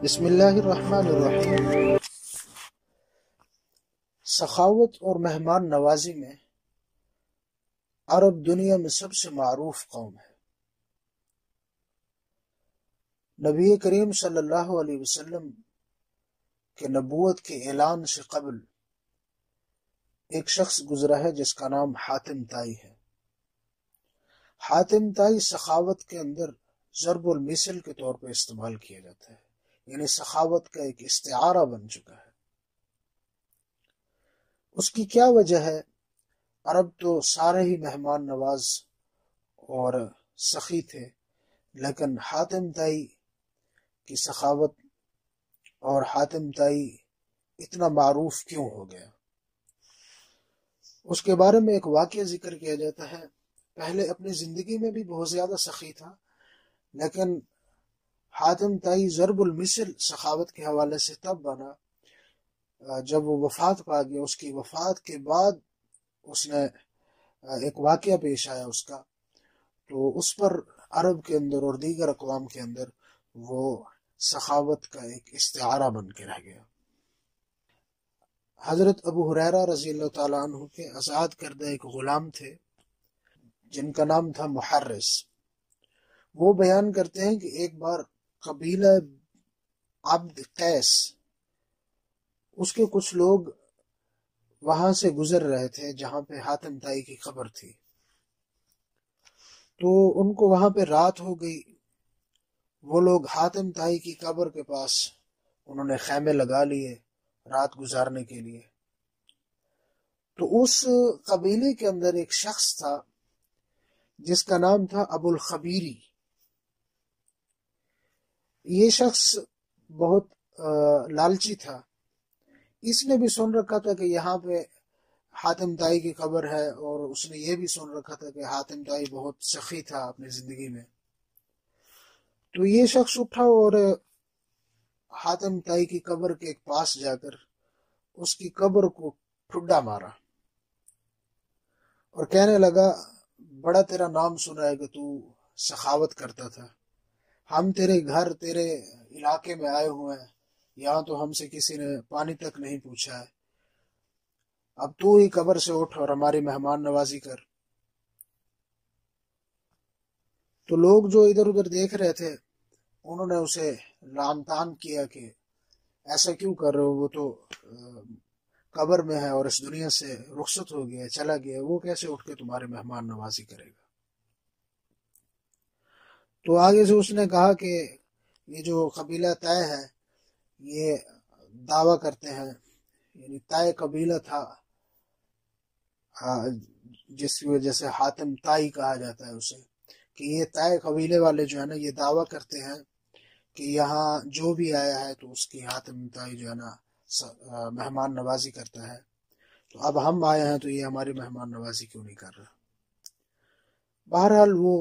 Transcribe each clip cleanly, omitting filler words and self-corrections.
بسم اللہ الرحمن الرحیم۔ سخاوت اور مہمان نوازی میں عرب دنیا میں سب سے معروف قوم ہے۔ نبی کریم صلی اللہ علیہ وسلم کے نبوت کے اعلان سے قبل ایک شخص گزرا ہے جس کا نام حاتم طائی ہے۔ حاتم طائی سخاوت کے اندر ضرب المثل کے طور پر استعمال کیا جاتا ہے، یعنی سخاوت کا ایک استعارہ بن چکا ہے۔ اس کی کیا وجہ ہے؟ عرب تو سارے ہی مہمان نواز اور سخی تھے، لیکن حاتم طائی کی سخاوت اور حاتم طائی اتنا معروف کیوں ہو گیا؟ اس کے بارے میں ایک واقعہ ذکر کیا جاتا ہے۔ پہلے اپنی زندگی میں بھی بہت زیادہ سخی تھا، لیکن حاتم طائی ضرب المثل سخاوت کے حوالے سے تب بنا جب وہ وفات پا گیا۔ اس کی وفات کے بعد اس نے ایک واقعہ پیش آیا اس کا، تو اس پر عرب کے اندر اور دیگر اقوام کے اندر وہ سخاوت کا ایک استعارہ بن کے رہ گیا۔ حضرت ابو ہریرہ رضی اللہ تعالیٰ عنہ کے آزاد کردہ ایک غلام تھے جن کا نام تھا محرز۔ وہ بیان کرتے ہیں کہ ایک بار قبیلہ عبد قیس، اس کے کچھ لوگ وہاں سے گزر رہے تھے جہاں پہ حاتم طائی کی قبر تھی، تو ان کو وہاں پہ رات ہو گئی۔ وہ لوگ حاتم طائی کی قبر کے پاس انہوں نے خیمے لگا لیے رات گزارنے کے لیے۔ تو اس قبیلے کے اندر ایک شخص تھا جس کا نام تھا ابو الخبیری۔ یہ شخص بہت لالچی تھا۔ اس نے بھی سن رکھا تھا کہ یہاں پہ حاتم طائی کی قبر ہے، اور اس نے یہ بھی سن رکھا تھا کہ حاتم طائی بہت سخی تھا اپنی زندگی میں۔ تو یہ شخص اٹھا اور حاتم طائی کی قبر کے پاس جا کر اس کی قبر کو ٹھڈا مارا اور کہنے لگا، بڑا تیرا نام سنا ہے کہ تو سخاوت کرتا تھا، ہم تیرے گھر تیرے علاقے میں آئے ہوئے ہیں، یہاں تو ہم سے کسی نے پانی تک نہیں پوچھا ہے، اب تو ہی قبر سے اٹھ اور ہماری مہمان نوازی کر۔ تو لوگ جو ادھر ادھر دیکھ رہے تھے انہوں نے اسے لعن طعن کیا کہ ایسا کیوں کر رہے ہو، وہ تو قبر میں ہے اور اس دنیا سے رخصت ہو گیا، چلا گیا، وہ کیسے اٹھ کے تمہارے مہمان نوازی کرے گا؟ تو آگے سے اس نے کہا کہ یہ جو قبیلہ طے ہے یہ دعویٰ کرتے ہیں، یعنی طے قبیلہ تھا جس کی وجہ سے حاتم طائی کہا جاتا ہے اسے، کہ یہ طے قبیلے والے جو ہے نا یہ دعویٰ کرتے ہیں کہ یہاں جو بھی آیا ہے تو اس کی حاتم طائی جو ہے نا مہمان نوازی کرتا ہے، تو اب ہم آئے ہیں تو یہ ہماری مہمان نوازی کیوں نہیں کر رہا؟ بہرحال وہ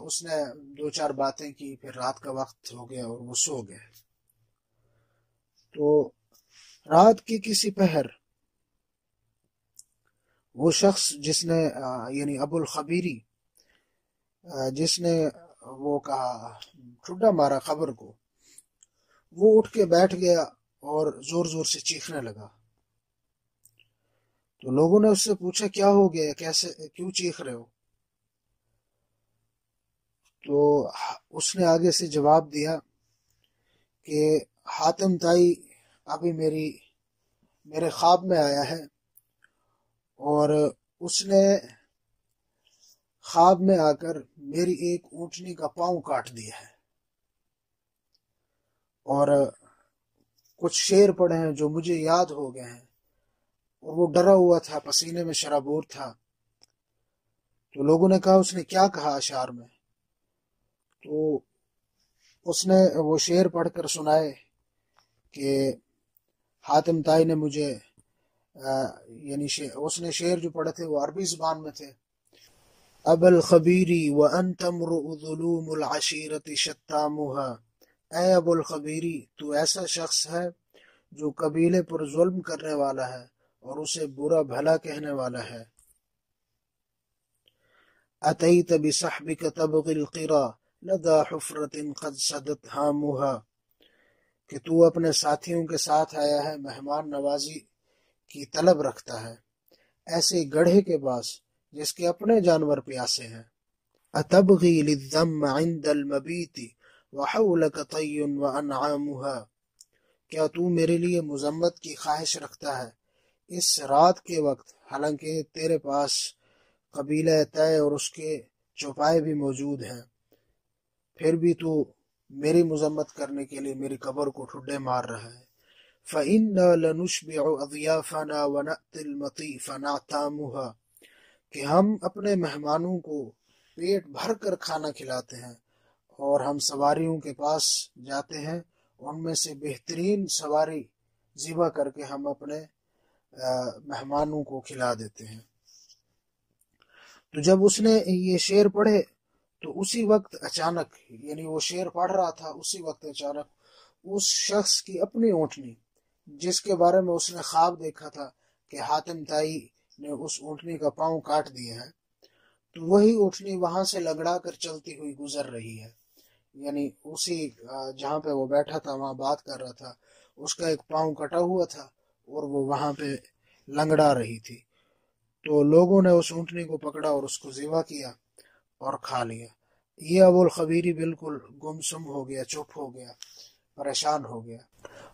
اس نے دو چار باتیں کی، پھر رات کا وقت ہو گیا اور وہ سو گئے۔ تو رات کی کسی پہر وہ شخص جس نے یعنی ابو الخبیری جس نے وہ کہا ٹھڈا مارا قبر کو، وہ اٹھ کے بیٹھ گیا اور زور زور سے چیخنے لگا۔ تو لوگوں نے اس سے پوچھا کیا ہو گیا، کیسے کیوں چیخ رہے ہو؟ تو اس نے آگے سے جواب دیا کہ حاتم طائی ابھی میرے خواب میں آیا ہے اور اس نے خواب میں آ کر میری ایک اونٹنی کا پاؤں کاٹ دیا ہے، اور کچھ شعر پڑھے ہیں جو مجھے یاد ہو گئے ہیں، اور وہ ڈرا ہوا تھا، پسینے میں شرابور تھا۔ تو لوگوں نے کہا اس نے کیا کہا اشعار میں؟ تو اس نے وہ شعر پڑھ کر سنائے کہ حاتم طائی نے مجھے یعنی اس نے شعر جو پڑھے تھے وہ عربی زبان میں تھے۔ ابا الخبیری وانت امرؤ ظلوم العشیرۃ شتامها، اے ابو الخبیری تو ایسا شخص ہے جو قبیلے پر ظلم کرنے والا ہے اور اسے برا بھلا کہنے والا ہے۔ اتیت بصحبک تبغی القرى لدى حفرۃ قد سدت هامها، کہ تو اپنے ساتھیوں کے ساتھ آیا ہے، مہمان نوازی کی طلب رکھتا ہے، ایسے گڑھے کے پاس جس کے اپنے جانور پیاسے ہیں۔ اتبغی للذم عند المبیت وحولک طی وانعامها، کیا تو میرے لیے مذمت کی خواہش رکھتا ہے اس رات کے وقت، حالانکہ تیرے پاس قبیلہ طے اور اس کے چوپائے بھی موجود ہیں، پھر بھی تو میری مذمت کرنے کے لیے میری قبر کو ٹھڈے مار رہا ہے۔ فَإِنَّا لَنُشْبِعُ أَضْيَافَنَا وَنَأْتِي الْمَطِيفَ نَعْتَامُهَا، کہ ہم اپنے مہمانوں کو پیٹ بھر کر کھانا کھلاتے ہیں اور ہم سواریوں کے پاس جاتے ہیں، ان میں سے بہترین سواری ذبح کر کے ہم اپنے مہمانوں کو کھلا دیتے ہیں۔ تو جب اس نے یہ شعر پڑھے تو اسی وقت اچانک، یعنی وہ شعر پڑھ رہا تھا، اسی وقت اچانک اس شخص کی اپنی اونٹنی، جس کے بارے میں اس نے خواب دیکھا تھا کہ حاتم طائی نے اس اونٹنی کا پاؤں کاٹ دیا ہے، تو وہی اونٹنی وہاں سے لگڑا کر چلتی ہوئی گزر رہی ہے، یعنی اسی جہاں پہ وہ بیٹھا تھا وہاں بات کر رہا تھا، اس کا ایک پاؤں کٹا ہوا تھا اور وہ وہاں پہ لنگڑا رہی تھی۔ تو لوگوں نے اس اونٹنی کو پکڑا اور اس کو ذبح کیا اور کھا لیا۔ یہ ابو الخبیری بالکل گمسم ہو گیا، چپ ہو گیا، پریشان ہو گیا،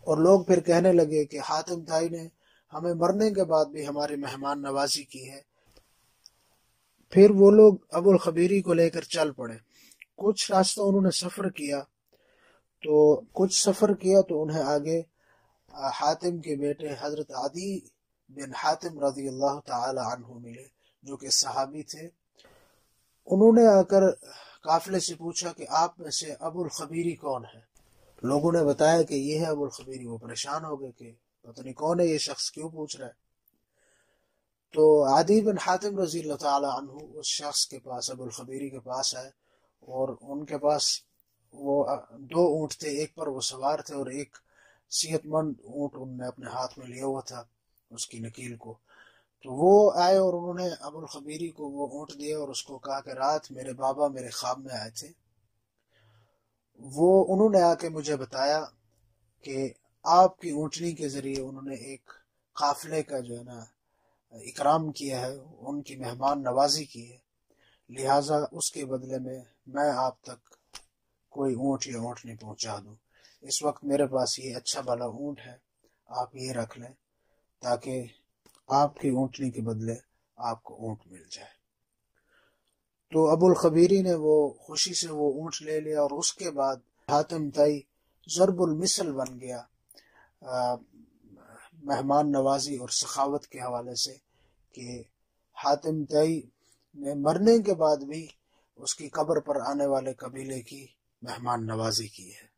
اور لوگ پھر کہنے لگے کہ حاتم طائی نے ہمیں مرنے کے بعد بھی ہماری مہمان نوازی کی ہے۔ پھر وہ لوگ ابو الخبیری کو لے کر چل پڑے۔ کچھ راستہ انہوں نے سفر کیا تو انہیں آگے حاتم کے بیٹے حضرت عدی بن حاتم رضی اللہ تعالی عنہ ملے، جو کہ صحابی تھے۔ انہوں نے آ کر قافلے سے پوچھا کہ آپ میں سے ابو الخبیری کون ہے؟ لوگوں نے بتایا کہ یہ ہے ابو الخبیری۔ وہ پریشان ہو گئے کہ پتہ نہیں کون ہے یہ شخص، کیوں پوچھ رہا ہے؟ تو عدی بن حاتم رضی اللہ تعالی عنہ اس شخص کے پاس، ابو الخبیری کے پاس آئے، اور ان کے پاس وہ 2 اونٹ تھے، ایک پر وہ سوار تھے اور ایک صحت مند اونٹ انہوں نے اپنے ہاتھ میں لیا ہوا تھا، اس کی نکیل کو۔ تو وہ آئے اور انہوں نے ابو الخبیری کو وہ اونٹ دیا اور اس کو کہا کہ رات میرے بابا میرے خواب میں آئے تھے، انہوں نے آ کے مجھے بتایا کہ آپ کی اونٹنی کے ذریعے انہوں نے ایک قافلے کا جو ہے نا اکرام کیا ہے، ان کی مہمان نوازی کی ہے، لہٰذا اس کے بدلے میں آپ تک کوئی اونٹ یا اونٹنی پہنچا دوں۔ اس وقت میرے پاس یہ اچھا بھلا اونٹ ہے، آپ یہ رکھ لیں تاکہ آپ کی اونٹنی کے بدلے آپ کو اونٹ مل جائے۔ تو ابو الخبیری نے وہ خوشی سے وہ اونٹ لے لیا، اور اس کے بعد حاتم طائی ضرب المثل بن گیا مہمان نوازی اور سخاوت کے حوالے سے، کہ حاتم طائی نے مرنے کے بعد بھی اس کی قبر پر آنے والے قبیلے کی مہمان نوازی کی ہے۔